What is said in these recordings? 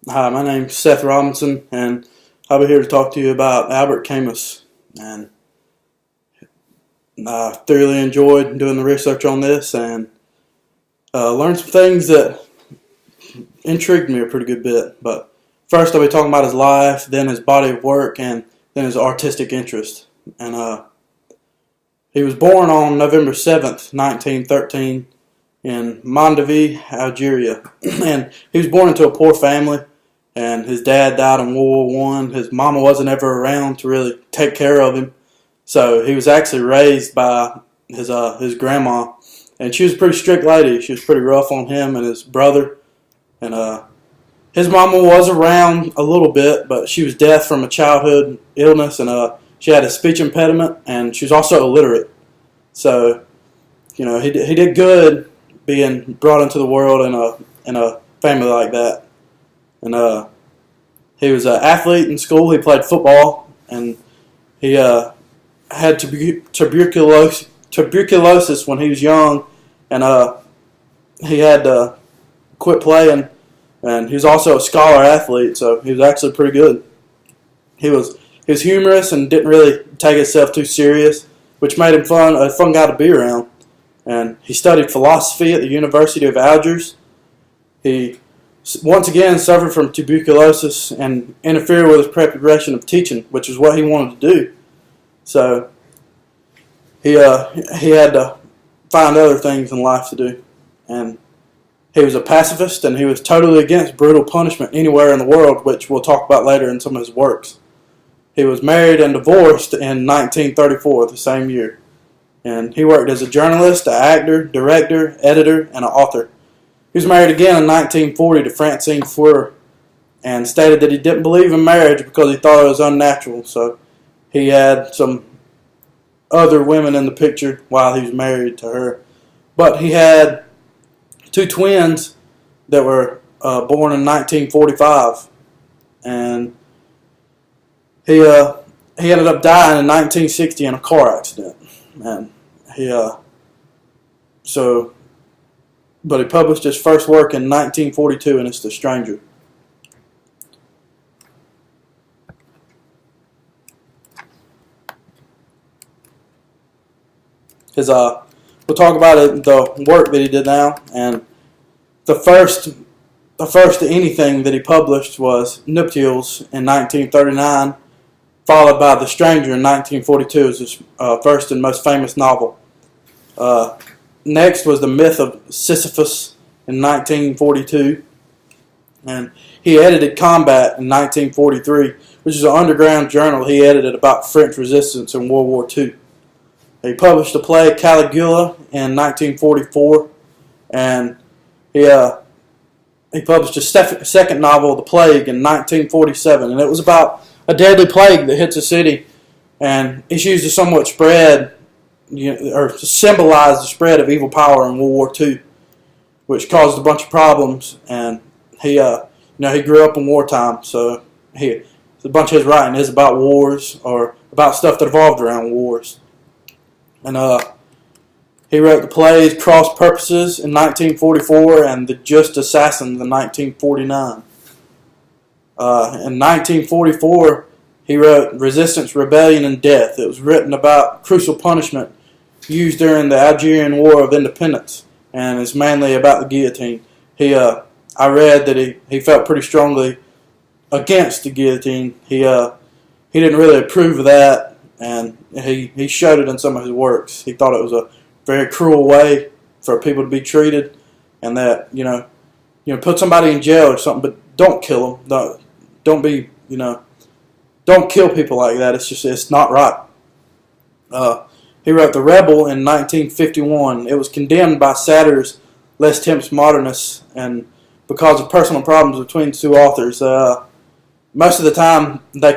Hi, my name's Seth Robinson, and I'll be here to talk to you about Albert Camus. And I thoroughly enjoyed doing the research on this and learned some things that intrigued me a pretty good bit. But first, I'll be talking about his life, then his body of work, and then his artistic interest. And he was born on November 7th, 1913, in Mondavi, Algeria. And he was born into a poor family. And his dad died in World War I. His mama wasn't ever around to really take care of him, so he was actually raised by his grandma, and she was a pretty strict lady. She was pretty rough on him and his brother. And his mama was around a little bit, but she was deaf from a childhood illness, and she had a speech impediment, and she was also illiterate. So, he did good being brought into the world in a family like that. And he was an athlete in school. He played football, and he had tuberculosis when he was young, and he had to quit playing. And he was also a scholar athlete, so he was actually pretty good. He was humorous and didn't really take himself too serious, which made him a fun guy to be around. And he studied philosophy at the University of Algiers. He once again suffered from tuberculosis and interfered with his preparation of teaching, which is what he wanted to do. So he had to find other things in life to do. And he was a pacifist, and he was totally against brutal punishment anywhere in the world, which we'll talk about later in some of his works. He was married and divorced in 1934, the same year. And he worked as a journalist, an actor, director, editor, and an author. He was married again in 1940 to Francine Fleur, and stated that he didn't believe in marriage because he thought it was unnatural. So he had some other women in the picture while he was married to her. But he had two twins that were born in 1945, and he ended up dying in 1960 in a car accident. And but he published his first work in 1942, and it's The Stranger. We'll talk about the work that he did now, and the first anything that he published was Nuptials in 1939, followed by The Stranger in 1942 as his first and most famous novel. Next was The Myth of Sisyphus in 1942, and he edited Combat in 1943, which is an underground journal he edited about French resistance in World War II. He published the play Caligula in 1944, and he published his second novel, The Plague, in 1947, and it was about a deadly plague that hits a city, and it's used to somewhat spread, or to symbolize the spread of evil power in World War II, which caused a bunch of problems. And he grew up in wartime, so a bunch of his writing is about wars or about stuff that evolved around wars. And he wrote the plays Cross Purposes in 1944 and The Just Assassins in 1949. In 1944, he wrote Resistance, Rebellion, and Death. It was written about crucial punishment used during the Algerian War of Independence, and it's mainly about the guillotine. I read that he felt pretty strongly against the guillotine. He didn't really approve of that, and he showed it in some of his works. He thought it was a very cruel way for people to be treated, and that put somebody in jail or something, but don't kill them. Don't kill people like that. It's not right. He wrote The Rebel in 1951. It was condemned by satires, Les Temps modernists, and because of personal problems between the two authors. Most of the time they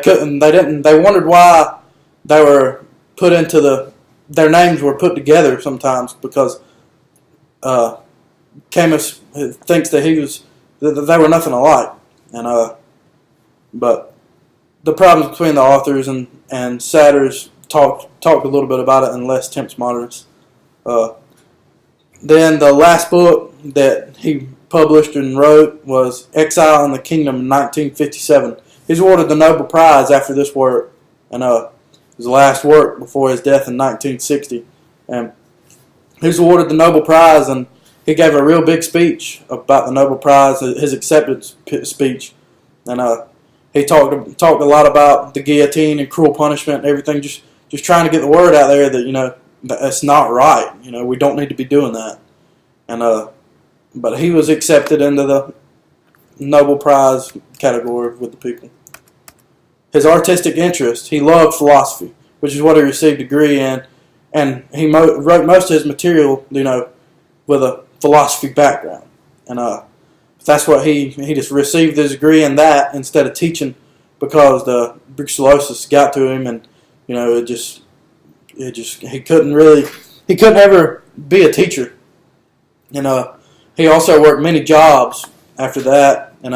wondered why they were put into their names were put together sometimes, because Camus thinks that they were nothing alike, but the problems between the authors and satires talked a little bit about it in Les Temps modernists. Then the last book that he published and wrote was Exile in the Kingdom in 1957. He's awarded the Nobel Prize after this work, and his last work before his death in 1960. And he was awarded the Nobel Prize, and he gave a real big speech about the Nobel Prize, his acceptance speech, and he talked a lot about the guillotine and cruel punishment and everything, just trying to get the word out there that that's not right. We don't need to be doing that. And but he was accepted into the Nobel Prize category with the people. His artistic interest, he loved philosophy, which is what he received a degree in, and he wrote most of his material, with a philosophy background. And that's what he just received his degree in that instead of teaching, because the brucellosis got to him, and he couldn't ever be a teacher. And he also worked many jobs after that, and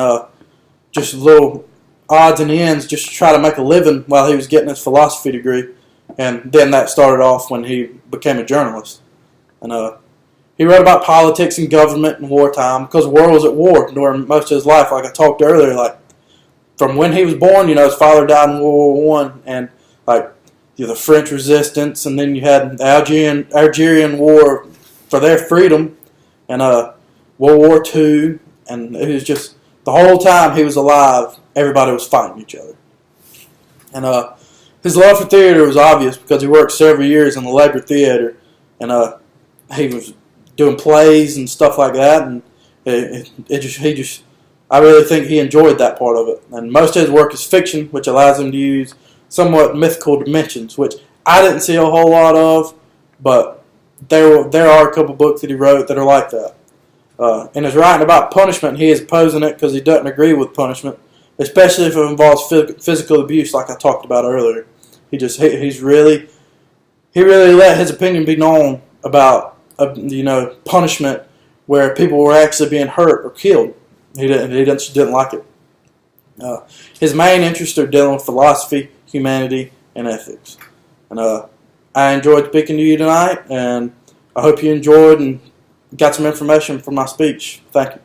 just little odds and ends just to try to make a living while he was getting his philosophy degree. And then that started off when he became a journalist. And he wrote about politics and government in wartime, because the world was at war during most of his life. Like I talked earlier, like from when he was born, his father died in World War I, and the French resistance, and then you had the Algerian War for their freedom, and World War II, and it was just the whole time he was alive, everybody was fighting each other. And his love for theater was obvious, because he worked several years in the Labor Theater, and he was doing plays and stuff like that, and I really think he enjoyed that part of it. And most of his work is fiction, which allows him to use somewhat mythical dimensions, which I didn't see a whole lot of, but there are a couple books that he wrote that are like that. In his writing about punishment, he is opposing it because he doesn't agree with punishment, especially if it involves physical abuse, like I talked about earlier. He really let his opinion be known about punishment where people were actually being hurt or killed. He didn't like it. His main interests are dealing with philosophy, humanity, and ethics. And I enjoyed speaking to you tonight, and I hope you enjoyed and got some information from my speech. Thank you.